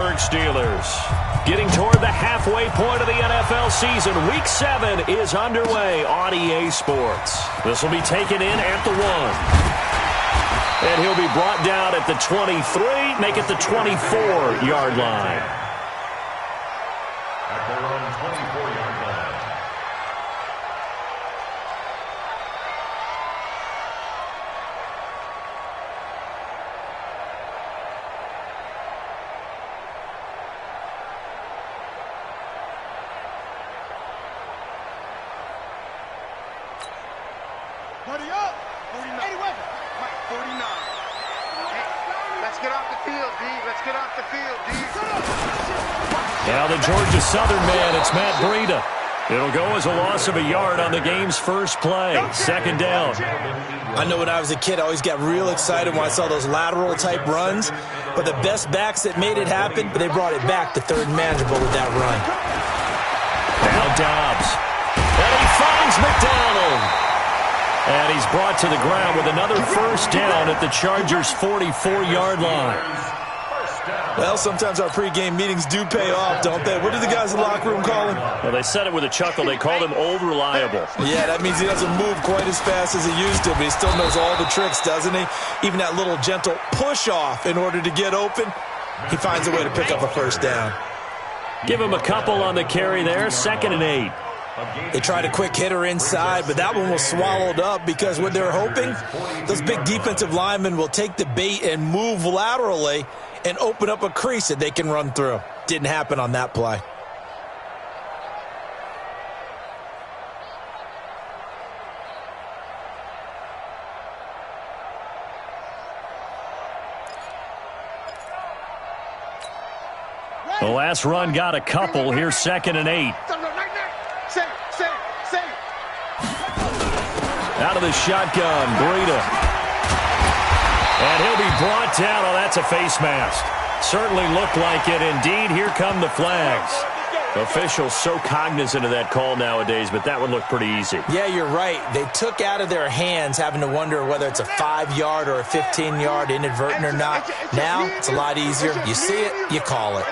Steelers. Getting toward the halfway point of the NFL season. Week 7 is underway on EA Sports. This will be taken in at the 1. And he'll be brought down at the 23, make it the 24-yard line. At their own 24-yard line. Buddy up! 49. Eddie Weber. 49. Hey, let's get off the field, D. Let's get off the field, D. Now the Georgia Southern man, it's Matt Breida. It'll go as a loss of a yard on the game's first play. Second down. I know when I was a kid, I always got real excited when I saw those lateral-type runs. But the best backs that made it happen, they brought it back to third and manageable with that run. Now Dobbs. And he finds McDonald. And he's brought to the ground with another first down at the Chargers' 44-yard line. Well, sometimes our pregame meetings do pay off, don't they? What do the guys in the locker room call him? Well, they said it with a chuckle. They called him Old Reliable. Yeah, that means he doesn't move quite as fast as he used to, but he still knows all the tricks, doesn't he? Even that little gentle push-off in order to get open, he finds a way to pick up a first down. Give him a couple on the carry there. 2nd and 8. They tried a quick hitter inside, but that one was swallowed up because what they're hoping, those big defensive linemen will take the bait and move laterally and open up a crease that they can run through. Didn't happen on that play. The last run got a couple. Here's 2nd and 8. Out of the shotgun, Breida. And he'll be brought down. Oh, that's a face mask. Certainly looked like it. Indeed, here come the flags. Officials so cognizant of that call nowadays, but that would look pretty easy. Yeah, you're right. They took out of their hands having to wonder whether it's a 5-yard or a 15-yard inadvertent or not. Now, it's a lot easier. You see it, you call it.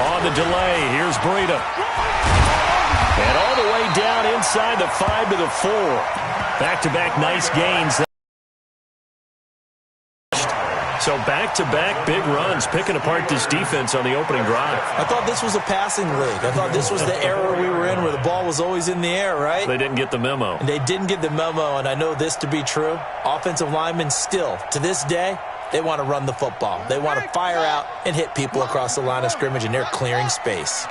On the delay, here's Breida. And all the way down inside the 5 to the 4. Back-to-back nice gains. So back-to-back big runs, picking apart this defense on the opening drive. I thought this was a passing league. I thought this was the era we were in where the ball was always in the air, right? They didn't get the memo. And they didn't get the memo, and I know this to be true. Offensive linemen still, to this day, they want to run the football. They want to fire out and hit people across the line of scrimmage, and they're clearing space.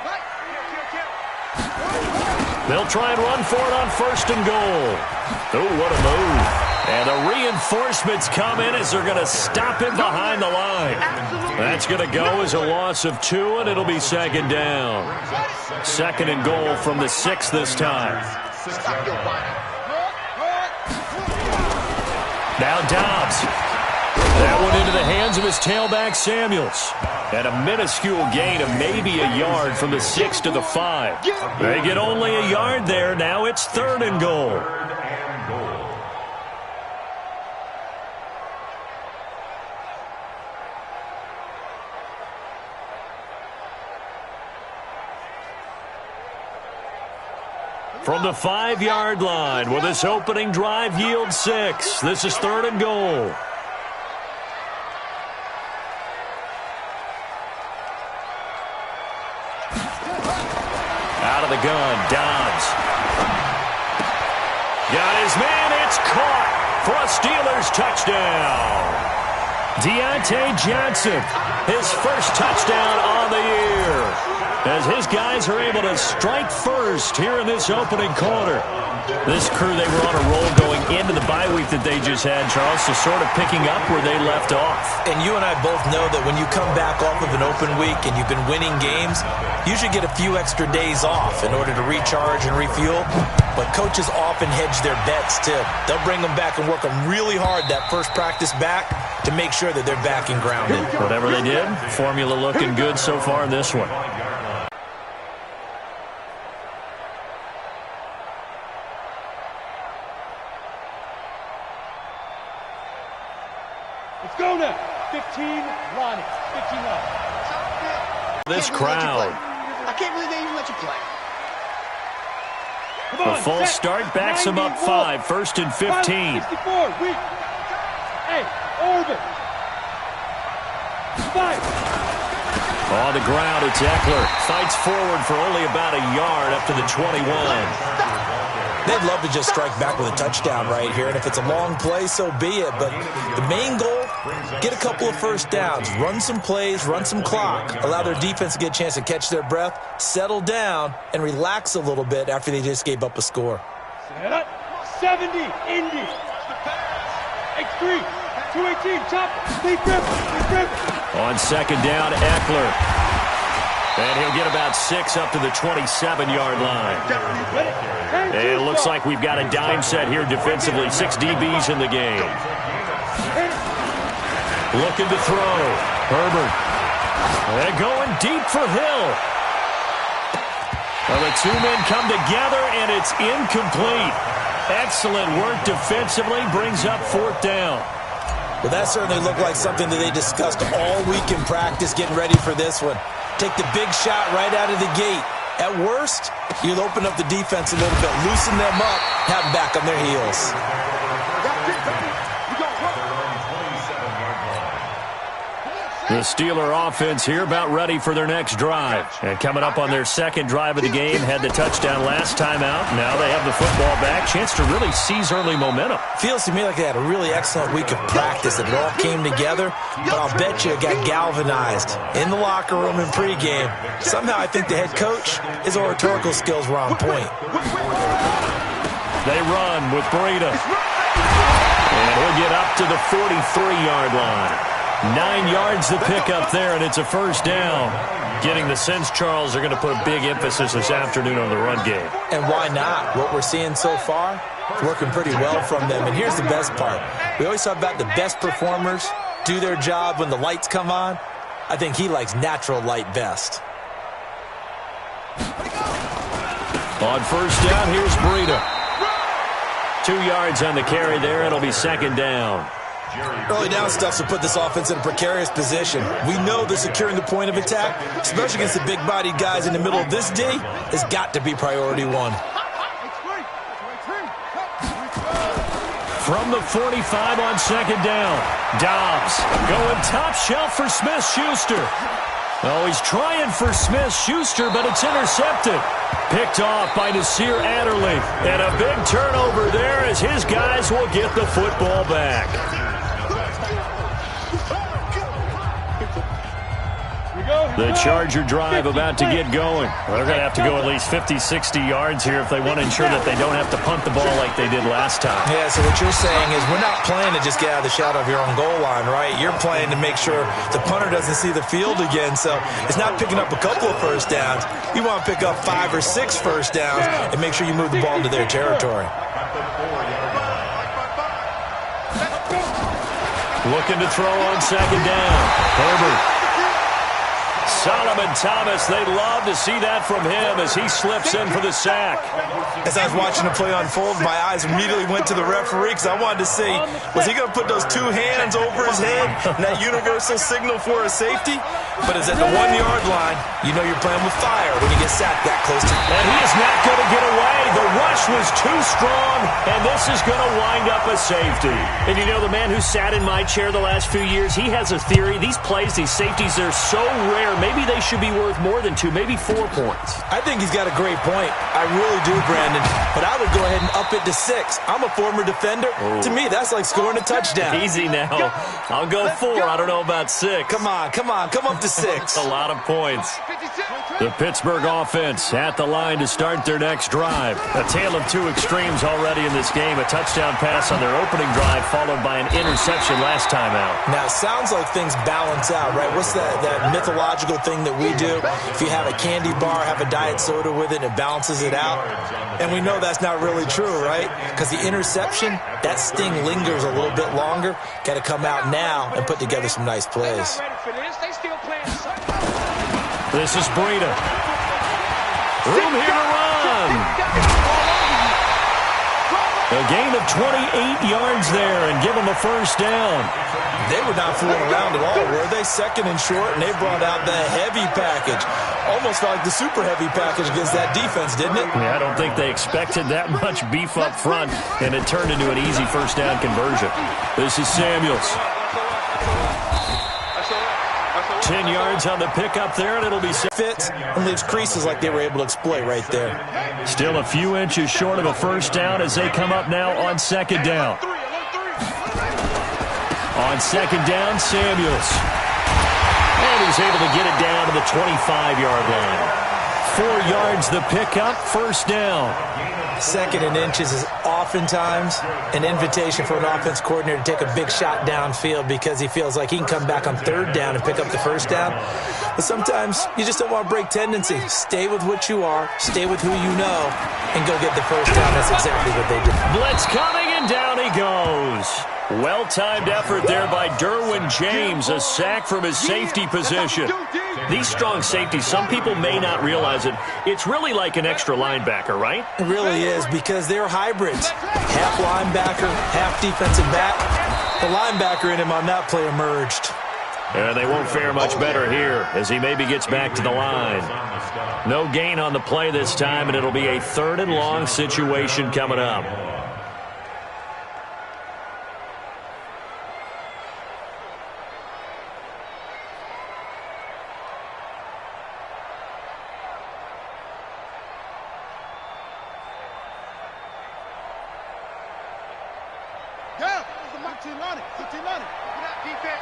They'll try and run for it on 1st and goal. Oh, what a move. And the reinforcements come in as they're going to stop him behind the line. That's going to go as a loss of 2, and it'll be 2nd down. 2nd and goal from the 6 this time. Now Dobbs. That one into the hands of his tailback, Samuels. And a minuscule gain of maybe a yard from the 6 to the 5. They get only a yard there. Now it's 3rd and goal. From the 5-yard line, will this opening drive yield 6? This is 3rd and goal. Out of the gun, Dobbs. Got his man, it's caught for a Steelers touchdown. Deontay Johnson, his first touchdown on the year. As his guys are able to strike first here in this opening quarter. This crew, they were on a roll going into the bye week that they just had, Charles, so sort of picking up where they left off. And you and I both know that when you come back off of an open week and you've been winning games, you should get a few extra days off in order to recharge and refuel. But coaches often hedge their bets, too. They'll bring them back and work them really hard that first practice back to make sure that they're back and grounded. Whatever they did, formula looking good so far in this one. Let's go now. 15, line it. 15 line. This crowd. I can't believe they even let you play. A false start backs him up 5, 1st and 15. 64, weak. Hey, orbit. 5. On the ground, it's Eckler. Fights forward for only about a yard up to the 21. They'd love to just strike back with a touchdown right here, and if it's a long play, so be it. But the main goal, get a couple of first downs, run some plays, run some clock, allow their defense to get a chance to catch their breath, settle down, and relax a little bit after they just gave up a score. 70, Indy. X3, 218, chop, lead grip. On second down, Eckler. And he'll get about 6 up to the 27-yard line. It looks like we've got a dime set here defensively. 6 DBs in the game. Looking to throw. Herbert. They're going deep for Hill. Well, the 2 men come together, and it's incomplete. Excellent work defensively. Brings up 4th down. Well, that certainly looked like something that they discussed all week in practice, getting ready for this one. Take the big shot right out of the gate. At worst, you'll open up the defense a little bit, loosen them up, have them back on their heels. The Steeler offense here about ready for their next drive. And coming up on their second drive of the game, had the touchdown last time out. Now they have the football back. Chance to really seize early momentum. Feels to me like they had a really excellent week of practice, that it all came together. But I'll bet you it got galvanized in the locker room in pregame. Somehow I think the head coach, his oratorical skills were on point. They run with Breida. And he'll get up to the 43-yard line. 9 yards to pick up there, and it's a first down. Getting the sense, Charles, are going to put a big emphasis this afternoon on the run game. And why not? What we're seeing so far, it's working pretty well from them. And here's the best part. We always talk about the best performers do their job when the lights come on. I think he likes natural light best. On first down, here's Breida. 2 yards on the carry there. It'll be second down. Early down stuff will put this offense in a precarious position. We know that securing the point of attack, especially against the big-bodied guys in the middle of this day, has got to be priority 1. From the 45 on second down, Dobbs going top shelf for Smith-Schuster. Oh, he's trying for Smith-Schuster, but it's intercepted. Picked off by Nasir Adderley. And a big turnover there as his guys will get the football back. The Charger drive about to get going. They're going to have to go at least 50, 60 yards here if they want to ensure that they don't have to punt the ball like they did last time. Yeah, so what you're saying is we're not playing to just get out of the shadow of your own goal line, right? You're playing to make sure the punter doesn't see the field again. So it's not picking up a couple of first downs. You want to pick up 5 or 6 first downs and make sure you move the ball into their territory. Looking to throw on second down. Herbert. Solomon Thomas, they'd love to see that from him as he slips in for the sack. As I was watching the play unfold, my eyes immediately went to the referee because I wanted to see, was he going to put those 2 hands over his head and that universal signal for a safety? But it's at the 1-yard line. You know you're playing with fire when you get sacked that close to. And he is not going to get away. The rush was too strong, and this is going to wind up a safety. And you know, the man who sat in my chair the last few years, he has a theory. These plays, these safeties, they're so rare. Maybe they should be worth more than 2, maybe 4 points. I think he's got a great point. I really do, Brandon. But I would go ahead and up it to 6. I'm a former defender. To me, that's like scoring a touchdown. Easy now. I'll go 4. I don't know about 6. Come on. Come up to 6. A lot of points. The Pittsburgh offense at the line to start their next drive. A tale of 2 extremes already in this game. A touchdown pass on their opening drive followed by an interception last time out. Now, it sounds like things balance out, right? What's that mythological thing that we do? If you have a candy bar, have a diet soda with it, and it balances it out. And we know that's not really true, right? Because the interception, that sting lingers a little bit longer. Got to come out now and put together some nice plays. This is Breida. Room here to run. A gain of 28 yards there and give them a first down. They were not fooling around at all, were they? Second and short, and they brought out the heavy package. Almost like the super heavy package against that defense, didn't it? Yeah, I don't think they expected that much beef up front, and it turned into an easy first down conversion. This is Samuels. 10 yards on the pickup there, and it'll be fits and leaves creases like they were able to exploit right there. Still a few inches short of a first down as they come up now on second down. On second down, Samuels. And he's able to get it down to the 25-yard line. 4 yards the pickup, first down. Second and inches is oftentimes an invitation for an offense coordinator to take a big shot downfield because he feels like he can come back on third down and pick up the first down. But sometimes you just don't want to break tendency. Stay with what you are, stay with who you know, and go get the first down. That's exactly what they did. Blitz coming, and down he goes. Well-timed effort there by Derwin James, a sack from his safety position. These strong safeties, some people may not realize it. It's really like an extra linebacker, right? It really is, because they're hybrids. Half linebacker, half defensive back. The linebacker in him on that play emerged. And they won't fare much better here as he maybe gets back to the line. No gain on the play this time, and it'll be a 3rd and long situation coming up.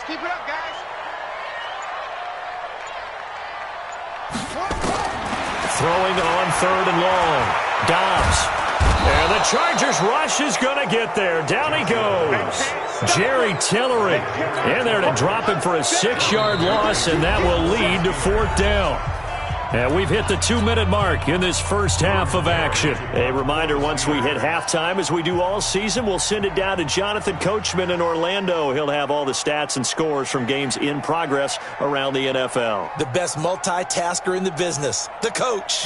Keep it up, guys. Throwing on 3rd and long. Dobbs. And the Chargers rush is going to get there. Down he goes. Jerry Tillery. In there to drop him for a 6-yard loss, and that will lead to 4th down. And we've hit the 2-minute mark in this first half of action. A reminder, once we hit halftime, as we do all season, we'll send it down to Jonathan Coachman in Orlando. He'll have all the stats and scores from games in progress around the NFL. The best multitasker in the business, the coach.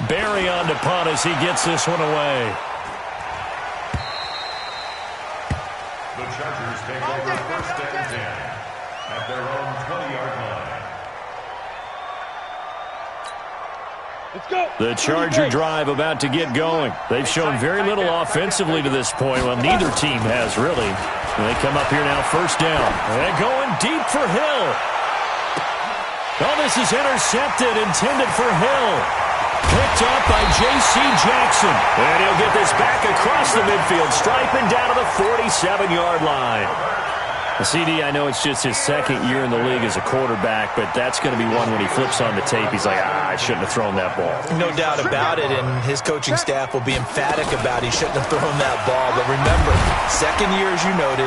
Barry on to punt as he gets this one away. The Chargers take over 1st and 10 at their own 20-yard line. The Charger drive about to get going. They've shown very little offensively to this point. Well, neither team has really. They come up here now, first down. And going deep for Hill. Oh, this is intercepted, intended for Hill. Picked up by J.C. Jackson. And he'll get this back across the midfield, striping down to the 47-yard line. CD, I know it's just his 2nd year in the league as a quarterback, but that's going to be one when he flips on the tape. He's like, I shouldn't have thrown that ball. No doubt about it, and his coaching staff will be emphatic about he shouldn't have thrown that ball. But remember, 2nd year, as you noted,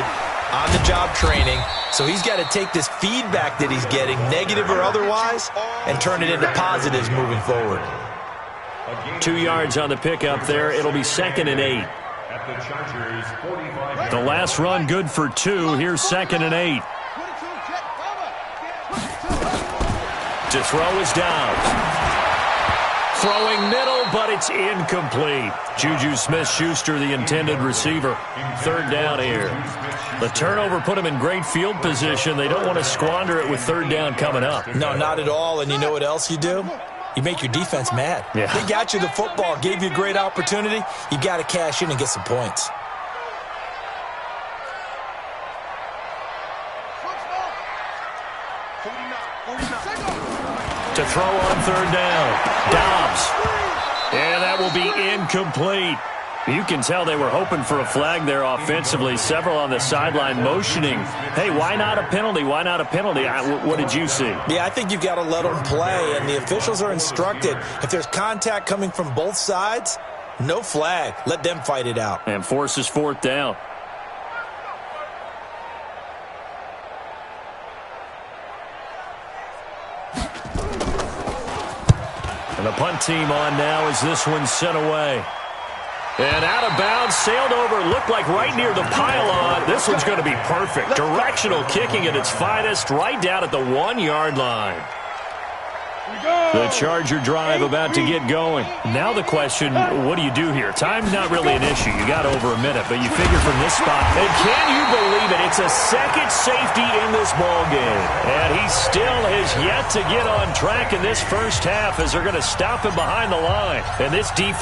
on-the-job training, so he's got to take this feedback that he's getting, negative or otherwise, and turn it into positives moving forward. 2 yards on the pickup there. It'll be 2nd and 8. At the Chargers 45. The last run good for 2. Here's 2nd and 8. To throw is Dobbs. Throwing middle, but it's incomplete. Juju Smith-Schuster, the intended receiver. 3rd down here. The turnover put him in great field position. They don't want to squander it with 3rd down coming up. No, not at all. And you know what else you do? You make your defense mad. Yeah. They got you the football, gave you a great opportunity. You got to cash in and get some points. To throw on 3rd down. Dobbs. And that will be incomplete. You can tell they were hoping for a flag there offensively. Several on the sideline motioning. Hey, why not a penalty? Why not a penalty? What did you see? Yeah, I think you've got to let them play, and the officials are instructed. If there's contact coming from both sides, no flag. Let them fight it out. And forces 4th down. And the punt team on now as this one's sent away. And out of bounds, sailed over, looked like right near the pylon. This one's going to be perfect. Directional kicking at its finest, right down at the 1-yard line. The Charger drive about to get going. Now the question, what do you do here? Time's not really an issue. You got over a minute, but you figure from this spot. And can you believe it? It's a second safety in this ball game. And he still has yet to get on track in this first half as they're going to stop him behind the line. And this defense